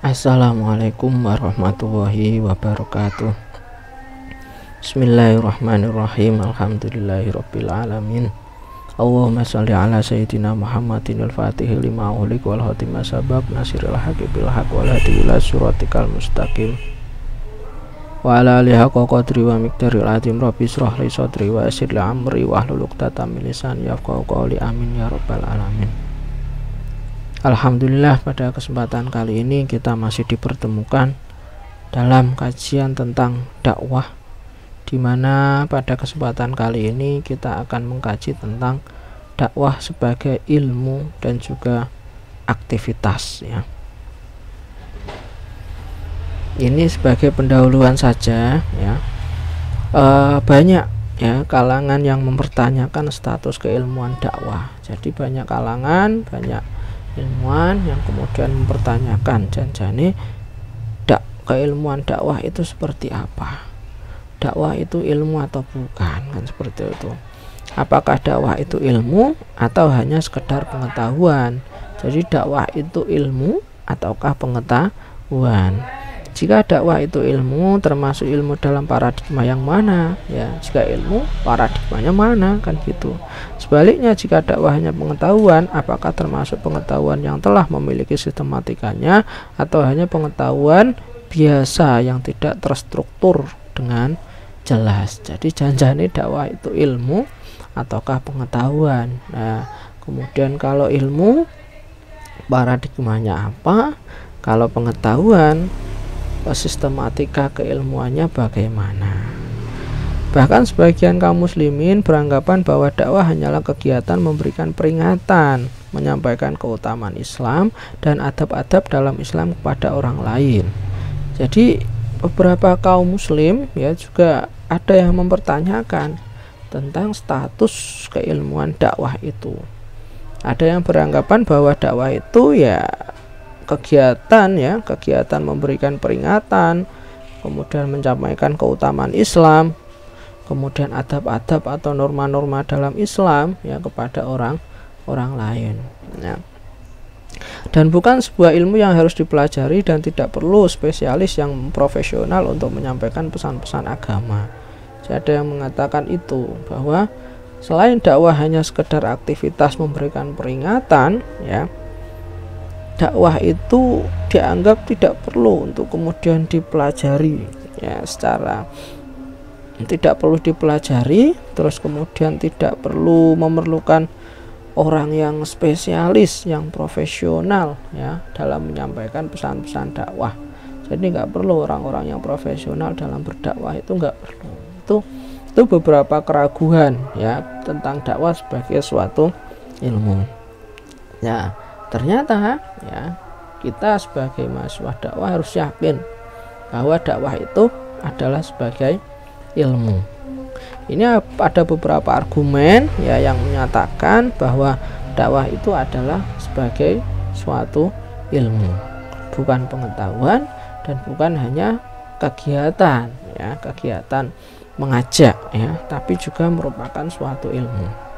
Assalamualaikum warahmatullahi wabarakatuh. Bismillahirrahmanirrahim. Alhamdulillahirabbil alamin. Allahumma shalli ala sayyidina Muhammadin al-Fatihil lima ughliq wal khatimah sabab nasiril haqqi bil haqq wal hadi ila siratikal mustaqim. Wa ala alihi haqqa qadri wa miqdaril azim. Rabbi shrah li sadri wa yassir li amri wahlul 'uqdatam min lisani yafqahu qawli. Amin ya rabbal alamin. Alhamdulillah, pada kesempatan kali ini kita masih dipertemukan dalam kajian tentang dakwah, di mana pada kesempatan kali ini kita akan mengkaji tentang dakwah sebagai ilmu dan juga aktivitas ya. Ini sebagai pendahuluan saja ya. Banyak ya kalangan yang mempertanyakan status keilmuan dakwah. Jadi banyak kalangan, banyak ilmuwan yang kemudian mempertanyakan janjane keilmuan dakwah itu seperti apa, dakwah itu ilmu atau bukan, kan seperti itu. Apakah dakwah itu ilmu atau hanya sekedar pengetahuan? Jadi dakwah itu ilmu ataukah pengetahuan? Jika dakwah itu ilmu, termasuk ilmu dalam paradigma yang mana ya? Jika ilmu, paradigmanya mana, kan gitu. Sebaliknya, jika dakwah hanya pengetahuan, apakah termasuk pengetahuan yang telah memiliki sistematikanya atau hanya pengetahuan biasa yang tidak terstruktur dengan jelas? Jadi janjane dakwah itu ilmu ataukah pengetahuan. Nah, kemudian kalau ilmu, paradigmanya apa? Kalau pengetahuan, sistematika keilmuannya bagaimana? Bahkan sebagian kaum muslimin beranggapan bahwa dakwah hanyalah kegiatan memberikan peringatan, menyampaikan keutamaan Islam dan adab-adab dalam Islam kepada orang lain. Jadi beberapa kaum muslim ya juga ada yang mempertanyakan tentang status keilmuan dakwah itu. Ada yang beranggapan bahwa dakwah itu ya kegiatan ya, kegiatan memberikan peringatan, kemudian menyampaikan keutamaan Islam, kemudian adab-adab atau norma-norma dalam Islam ya kepada orang lain ya. Dan bukan sebuah ilmu yang harus dipelajari dan tidak perlu spesialis yang profesional untuk menyampaikan pesan-pesan agama. Jadi ada yang mengatakan itu, bahwa selain dakwah hanya sekedar aktivitas memberikan peringatan ya, dakwah itu dianggap tidak perlu untuk kemudian dipelajari ya, secara tidak perlu dipelajari, terus kemudian tidak perlu memerlukan orang yang spesialis, yang profesional ya dalam menyampaikan pesan-pesan dakwah. Jadi nggak perlu orang-orang yang profesional dalam berdakwah, itu nggak perlu. Itu beberapa keraguan ya tentang dakwah sebagai suatu ilmu. Ya, ternyata ya kita sebagai mahasiswa dakwah harus yakin bahwa dakwah itu adalah sebagai ilmu. Ini ada beberapa argumen ya yang menyatakan bahwa dakwah itu adalah sebagai suatu ilmu, bukan pengetahuan dan bukan hanya kegiatan ya, kegiatan mengajak ya, tapi juga merupakan suatu ilmu.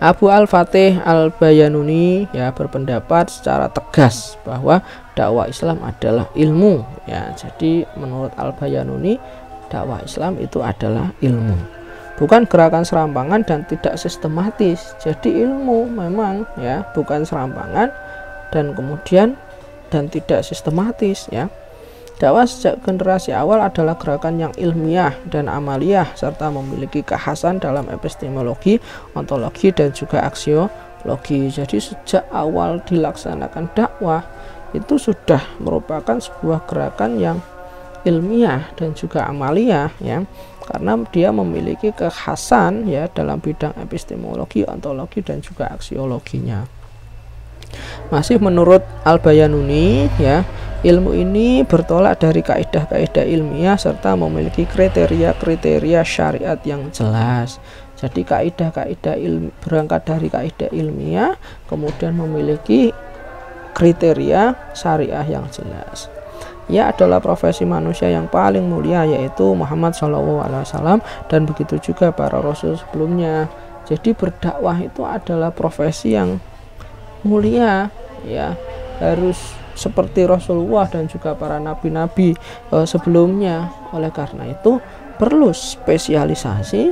Abu Al-Fatih Al-Bayanuni ya berpendapat secara tegas bahwa dakwah Islam adalah ilmu ya. Jadi menurut Al-Bayanuni, dakwah Islam itu adalah ilmu, bukan gerakan serampangan dan tidak sistematis. Jadi ilmu memang ya, bukan serampangan dan kemudian dan tidak sistematis ya. Dakwah sejak generasi awal adalah gerakan yang ilmiah dan amaliyah serta memiliki kekhasan dalam epistemologi, ontologi dan juga aksiologi. Jadi sejak awal dilaksanakan dakwah itu sudah merupakan sebuah gerakan yang ilmiah dan juga amaliyah ya, karena dia memiliki kekhasan ya dalam bidang epistemologi, ontologi dan juga aksiologinya. Masih menurut Al-Bayanuni ya, ilmu ini bertolak dari kaidah-kaidah ilmiah serta memiliki kriteria-kriteria syariat yang jelas. Jadi kaidah-kaidah berangkat dari kaidah ilmiah, kemudian memiliki kriteria syariah yang jelas. Ia adalah profesi manusia yang paling mulia, yaitu Muhammad SAW, dan begitu juga para rasul sebelumnya. Jadi berdakwah itu adalah profesi yang mulia ya, harus seperti Rasulullah dan juga para nabi-nabi sebelumnya. Oleh karena itu perlu spesialisasi,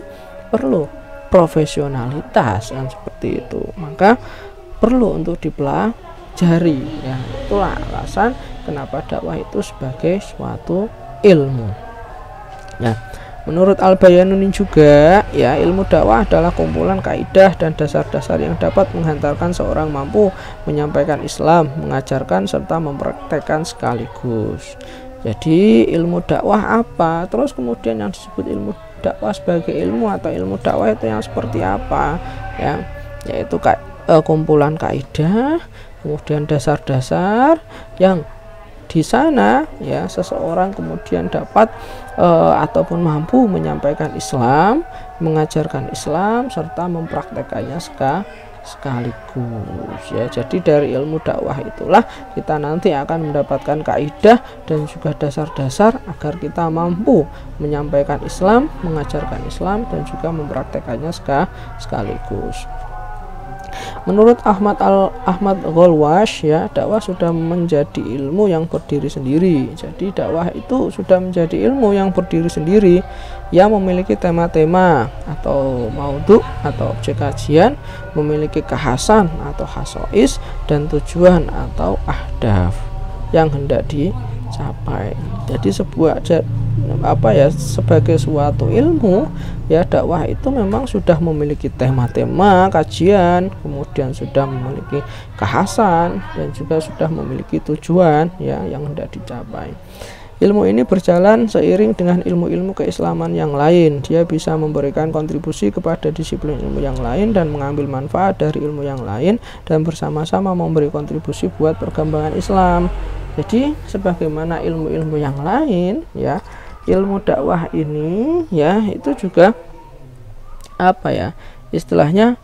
perlu profesionalitas yang seperti itu, maka perlu untuk dipelajari ya. Itulah alasan kenapa dakwah itu sebagai suatu ilmu. Nah, menurut Al-Bayanuni juga ya, ilmu dakwah adalah kumpulan kaidah dan dasar-dasar yang dapat menghantarkan seorang mampu menyampaikan Islam, mengajarkan serta mempraktekkan sekaligus. Jadi ilmu dakwah apa? Terus kemudian yang disebut ilmu dakwah sebagai ilmu atau ilmu dakwah itu yang seperti apa ya? Yaitu kumpulan kaidah, kemudian dasar-dasar yang di sana ya seseorang kemudian dapat ataupun mampu menyampaikan Islam, mengajarkan Islam serta mempraktekannya sekaligus ya. Jadi dari ilmu dakwah itulah kita nanti akan mendapatkan kaidah dan juga dasar-dasar agar kita mampu menyampaikan Islam, mengajarkan Islam dan juga mempraktekannya sekaligus. Menurut Ahmad Golwash ya, dakwah sudah menjadi ilmu yang berdiri sendiri. Jadi dakwah itu sudah menjadi ilmu yang berdiri sendiri, yang memiliki tema-tema atau maudhu atau objek kajian, memiliki khasan atau khasois, dan tujuan atau ahdaf yang hendak dicapai. Jadi sebagai suatu ilmu ya, dakwah itu memang sudah memiliki tema-tema kajian, kemudian sudah memiliki khasan dan juga sudah memiliki tujuan ya yang hendak dicapai. Ilmu ini berjalan seiring dengan ilmu-ilmu keislaman yang lain. Dia bisa memberikan kontribusi kepada disiplin ilmu yang lain dan mengambil manfaat dari ilmu yang lain dan bersama-sama memberi kontribusi buat perkembangan Islam. Jadi sebagaimana ilmu-ilmu yang lain ya, ilmu dakwah ini ya itu juga istilahnya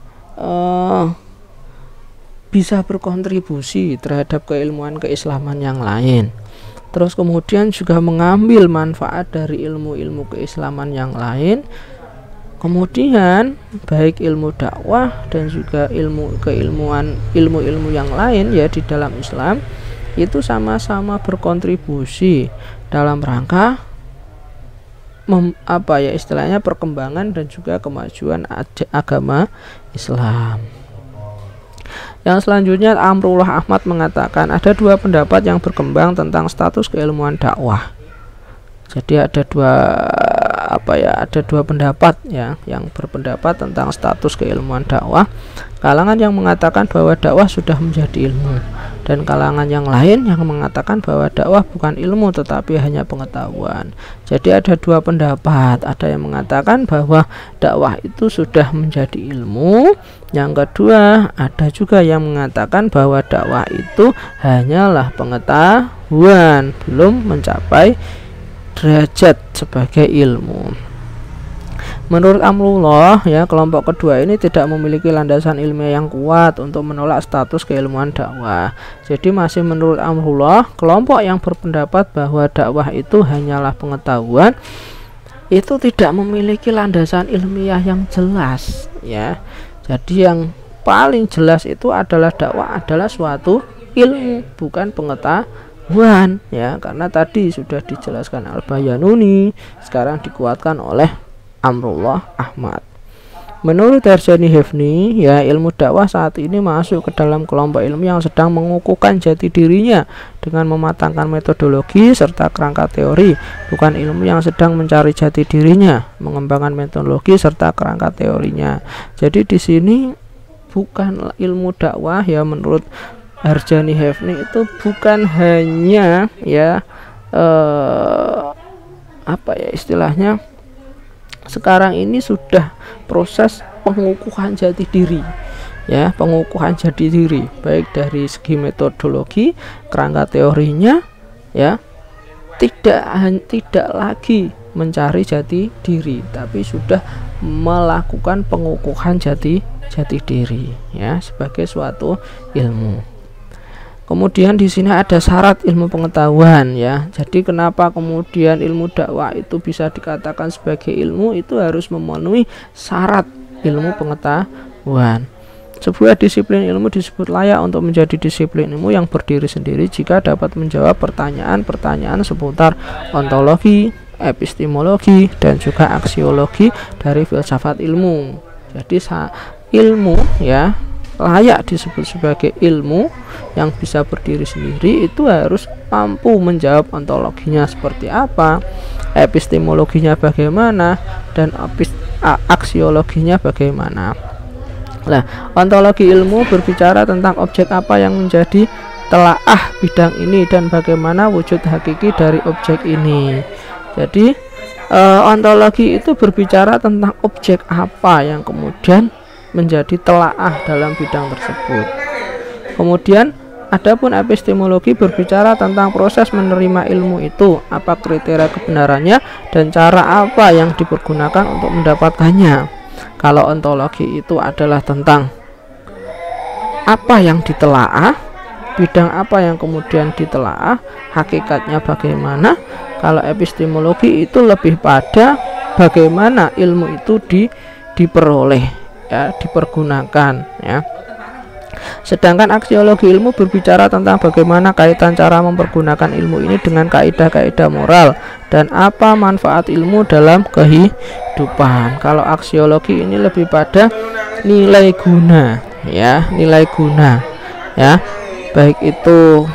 bisa berkontribusi terhadap keilmuan keislaman yang lain. Terus kemudian juga mengambil manfaat dari ilmu-ilmu keislaman yang lain. Kemudian baik ilmu dakwah dan juga ilmu-ilmu yang lain ya di dalam Islam itu sama-sama berkontribusi dalam rangka istilahnya perkembangan dan juga kemajuan agama Islam. Yang selanjutnya Amrullah Ahmad mengatakan ada dua pendapat yang berkembang tentang status keilmuan dakwah. Jadi ada dua pendapat ya yang berpendapat tentang status keilmuan dakwah. Kalangan yang mengatakan bahwa dakwah sudah menjadi ilmu, dan kalangan yang lain yang mengatakan bahwa dakwah bukan ilmu tetapi hanya pengetahuan. Jadi ada dua pendapat, ada yang mengatakan bahwa dakwah itu sudah menjadi ilmu, yang kedua ada juga yang mengatakan bahwa dakwah itu hanyalah pengetahuan, belum mencapai derajat sebagai ilmu. Menurut Amrullah ya, kelompok kedua ini tidak memiliki landasan ilmiah yang kuat untuk menolak status keilmuan dakwah. Jadi masih menurut Amrullah, kelompok yang berpendapat bahwa dakwah itu hanyalah pengetahuan itu tidak memiliki landasan ilmiah yang jelas ya. Jadi yang paling jelas itu adalah dakwah adalah suatu ilmu, bukan pengetahuan ya, karena tadi sudah dijelaskan Al-Bayanuni, sekarang dikuatkan oleh Amrullah Ahmad. Menurut Harjani Hefni ya, ilmu dakwah saat ini masuk ke dalam kelompok ilmu yang sedang mengukuhkan jati dirinya dengan mematangkan metodologi serta kerangka teori, bukan ilmu yang sedang mencari jati dirinya, mengembangkan metodologi serta kerangka teorinya. Jadi di sini bukan ilmu dakwah ya, menurut Harjani Hefni itu bukan hanya ya istilahnya sekarang ini sudah proses pengukuhan jati diri ya, pengukuhan jati diri baik dari segi metodologi, kerangka teorinya ya, tidak lagi mencari jati diri tapi sudah melakukan pengukuhan jati diri ya sebagai suatu ilmu. Kemudian di sini ada syarat ilmu pengetahuan ya. Jadi kenapa kemudian ilmu dakwah itu bisa dikatakan sebagai ilmu, itu harus memenuhi syarat ilmu pengetahuan. Sebuah disiplin ilmu disebut layak untuk menjadi disiplin ilmu yang berdiri sendiri jika dapat menjawab pertanyaan-pertanyaan seputar ontologi, epistemologi, dan juga aksiologi dari filsafat ilmu. Jadi ilmu ya layak disebut sebagai ilmu yang bisa berdiri sendiri itu harus mampu menjawab ontologinya seperti apa, epistemologinya bagaimana, dan aksiologinya bagaimana. Nah, ontologi ilmu berbicara tentang objek apa yang menjadi telaah bidang ini dan bagaimana wujud hakiki dari objek ini. Jadi ontologi itu berbicara tentang objek apa yang kemudian menjadi telaah dalam bidang tersebut. Kemudian adapun epistemologi berbicara tentang proses menerima ilmu itu, apa kriteria kebenarannya dan cara apa yang dipergunakan untuk mendapatkannya. Kalau ontologi itu adalah tentang apa yang ditelaah, bidang apa yang kemudian ditelaah, hakikatnya bagaimana. Kalau epistemologi itu lebih pada bagaimana ilmu itu diperoleh ya, dipergunakan ya. Sedangkan aksiologi ilmu berbicara tentang bagaimana kaitan cara mempergunakan ilmu ini dengan kaidah-kaidah moral dan apa manfaat ilmu dalam kehidupan. Kalau aksiologi ini lebih pada nilai guna ya, nilai guna ya, baik itu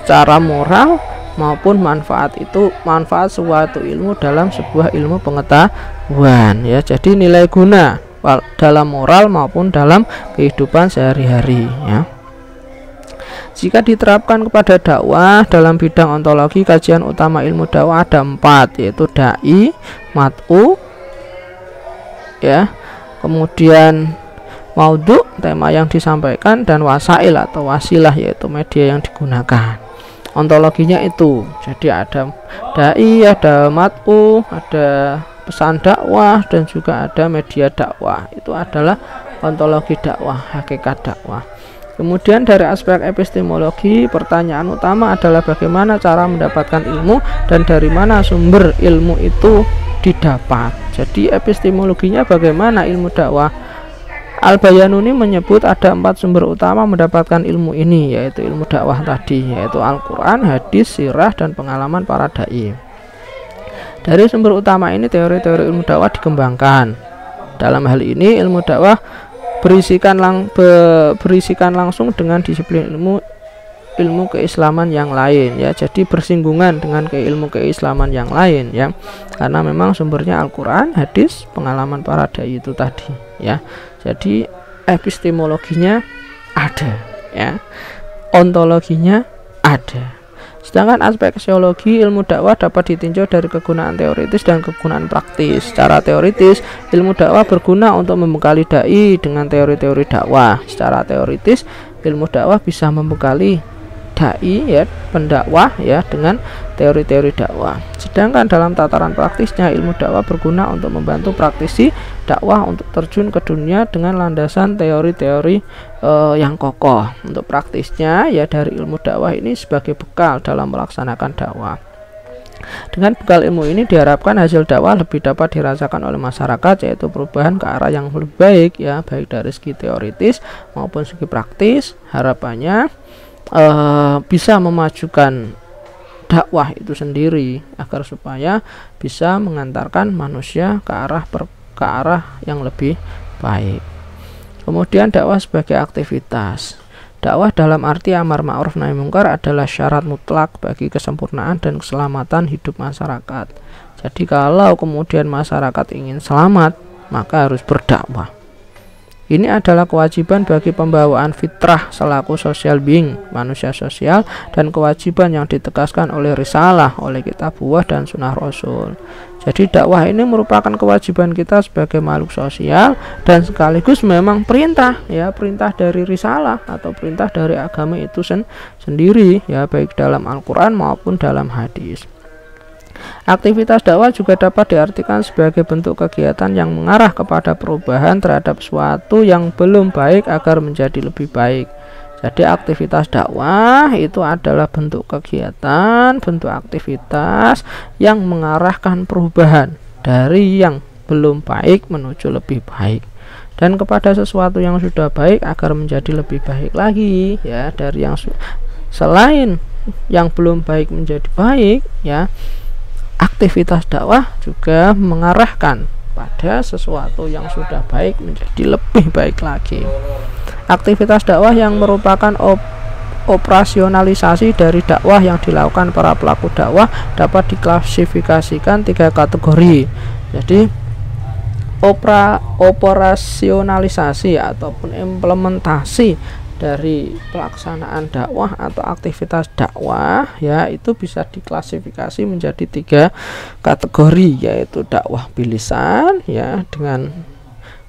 secara moral maupun manfaat suatu ilmu dalam sebuah ilmu pengetahuan ya. Jadi nilai guna dalam moral maupun dalam kehidupan sehari-hari ya. Jika diterapkan kepada dakwah dalam bidang ontologi, kajian utama ilmu dakwah ada 4, yaitu dai, mat'u ya, kemudian maudhu, tema yang disampaikan, dan wasail atau wasilah, yaitu media yang digunakan. Ontologinya itu jadi ada dai, ada mat'u, ada pesan dakwah, dan juga ada media dakwah. Itu adalah ontologi dakwah, hakikat dakwah. Kemudian dari aspek epistemologi, pertanyaan utama adalah bagaimana cara mendapatkan ilmu dan dari mana sumber ilmu itu didapat. Jadi epistemologinya bagaimana ilmu dakwah. Al-Bayanuni menyebut ada 4 sumber utama mendapatkan ilmu ini, yaitu ilmu dakwah tadi, yaitu Al-Quran, hadis, sirah, dan pengalaman para dai. Dari sumber utama ini teori-teori ilmu dakwah dikembangkan. Dalam hal ini ilmu dakwah berisikan langsung dengan disiplin ilmu keislaman yang lain ya. Jadi bersinggungan dengan ilmu keislaman yang lain ya. Karena memang sumbernya Al-Qur'an, hadis, pengalaman para dai itu tadi ya. Jadi epistemologinya ada ya. Ontologinya ada. Sedangkan aspek aksiologi ilmu dakwah dapat ditinjau dari kegunaan teoritis dan kegunaan praktis. Secara teoritis, ilmu dakwah berguna untuk membekali dai dengan teori-teori dakwah. Secara teoritis, ilmu dakwah bisa membekali dai ya, pendakwah ya, dengan teori-teori dakwah. Sedangkan dalam tataran praktisnya, ilmu dakwah berguna untuk membantu praktisi dakwah untuk terjun ke dunia dengan landasan teori-teori yang kokoh. Untuk praktisnya ya, dari ilmu dakwah ini sebagai bekal dalam melaksanakan dakwah. Dengan bekal ilmu ini diharapkan hasil dakwah lebih dapat dirasakan oleh masyarakat, yaitu perubahan ke arah yang lebih baik ya, baik dari segi teoritis maupun segi praktis. Harapannya bisa memajukan dakwah itu sendiri agar supaya bisa mengantarkan manusia ke arah yang lebih baik. Kemudian dakwah sebagai aktivitas. Dakwah dalam arti amar ma'ruf nahi mungkar adalah syarat mutlak bagi kesempurnaan dan keselamatan hidup masyarakat. Jadi kalau kemudian masyarakat ingin selamat, maka harus berdakwah. Ini adalah kewajiban bagi pembawaan fitrah selaku social being, manusia sosial, dan kewajiban yang ditegaskan oleh risalah, oleh kitabuah dan sunnah rasul. Jadi dakwah ini merupakan kewajiban kita sebagai makhluk sosial dan sekaligus memang perintah ya, perintah dari risalah atau perintah dari agama itu sendiri ya, baik dalam Al-Quran maupun dalam hadis. Aktivitas dakwah juga dapat diartikan sebagai bentuk kegiatan yang mengarah kepada perubahan terhadap suatu yang belum baik agar menjadi lebih baik. Jadi aktivitas dakwah itu adalah bentuk kegiatan, bentuk aktivitas yang mengarahkan perubahan dari yang belum baik menuju lebih baik. dan kepada sesuatu yang sudah baik agar menjadi lebih baik lagi, ya, dari yang selain yang belum baik menjadi baik, ya. Aktivitas dakwah juga mengarahkan pada sesuatu yang sudah baik menjadi lebih baik lagi. Aktivitas dakwah yang merupakan operasionalisasi dari dakwah yang dilakukan para pelaku dakwah dapat diklasifikasikan 3 kategori. Jadi operasionalisasi ataupun implementasi dari pelaksanaan dakwah atau aktivitas dakwah, ya, itu bisa diklasifikasi menjadi 3 kategori, yaitu dakwah bilisan, ya, dengan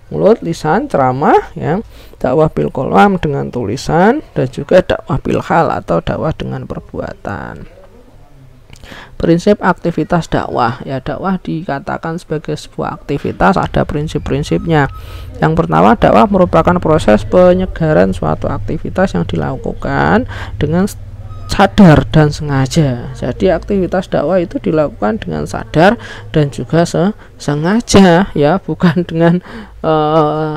mulut, lisan, ceramah, ya, dakwah bil qalam dengan tulisan, dan juga dakwah bil hal atau dakwah dengan perbuatan. Prinsip aktivitas dakwah, ya, dakwah dikatakan sebagai sebuah aktivitas, ada prinsip-prinsipnya. Yang pertama, dakwah merupakan proses penyegaran suatu aktivitas yang dilakukan dengan sadar dan sengaja. Jadi aktivitas dakwah itu dilakukan dengan sadar dan juga sengaja, ya, bukan dengan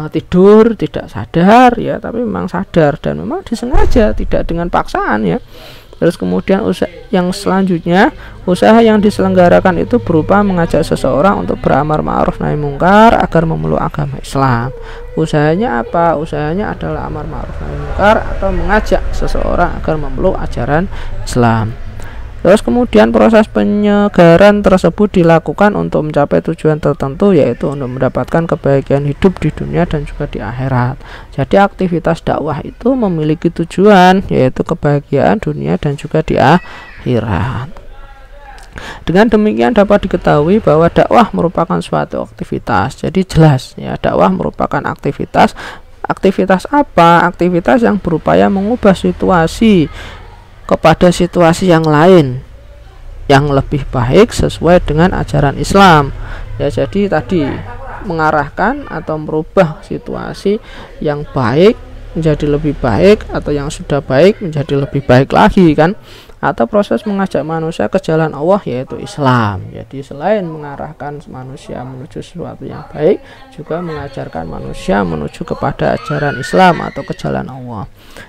tidur tidak sadar, ya, tapi memang sadar dan memang disengaja, tidak dengan paksaan, ya. Terus kemudian yang selanjutnya, usaha yang diselenggarakan itu berupa mengajak seseorang untuk beramar ma'ruf nahi mungkar agar memeluk agama Islam. Usahanya apa? Usahanya adalah amar ma'ruf nahi mungkar atau mengajak seseorang agar memeluk ajaran Islam. Terus kemudian proses penyegaran tersebut dilakukan untuk mencapai tujuan tertentu, yaitu untuk mendapatkan kebahagiaan hidup di dunia dan juga di akhirat. Jadi aktivitas dakwah itu memiliki tujuan, yaitu kebahagiaan dunia dan juga di akhirat. Dengan demikian dapat diketahui bahwa dakwah merupakan suatu aktivitas. Jadi jelas, ya, dakwah merupakan aktivitas. Aktivitas apa? Aktivitas yang berupaya mengubah situasi kepada situasi yang lain yang lebih baik sesuai dengan ajaran Islam, ya. Jadi tadi mengarahkan atau merubah situasi yang baik menjadi lebih baik atau yang sudah baik menjadi lebih baik lagi, kan, atau proses mengajak manusia ke jalan Allah, yaitu Islam. Jadi selain mengarahkan manusia menuju sesuatu yang baik, juga mengajarkan manusia menuju kepada ajaran Islam atau ke jalan Allah.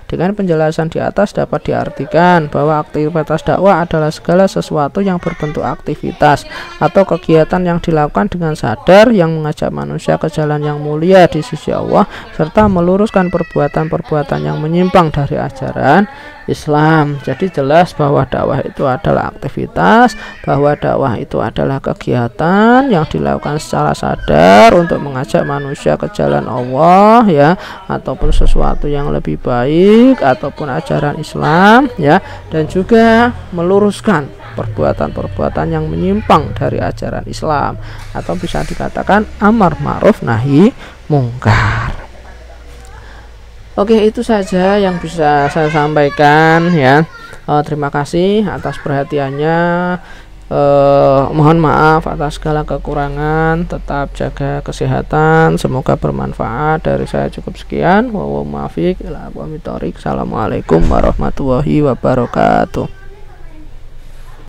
Dengan penjelasan di atas dapat diartikan bahwa aktivitas dakwah adalah segala sesuatu yang berbentuk aktivitas atau kegiatan yang dilakukan dengan sadar yang mengajak manusia ke jalan yang mulia di sisi Allah serta meluruskan perbuatan-perbuatan yang menyimpang dari ajaran Islam. Jadi jelas bahwa dakwah itu adalah aktivitas, bahwa dakwah itu adalah kegiatan yang dilakukan secara sadar untuk mengajak manusia ke jalan Allah, ya, ataupun sesuatu yang lebih baik ataupun ajaran Islam, ya, dan juga meluruskan perbuatan-perbuatan yang menyimpang dari ajaran Islam atau bisa dikatakan amar ma'ruf nahi mungkar. Oke, itu saja yang bisa saya sampaikan, ya. Terima kasih atas perhatiannya. Mohon maaf atas segala kekurangan. Tetap jaga kesehatan. Semoga bermanfaat. Dari saya cukup sekian. Assalamualaikum warahmatullahi wabarakatuh.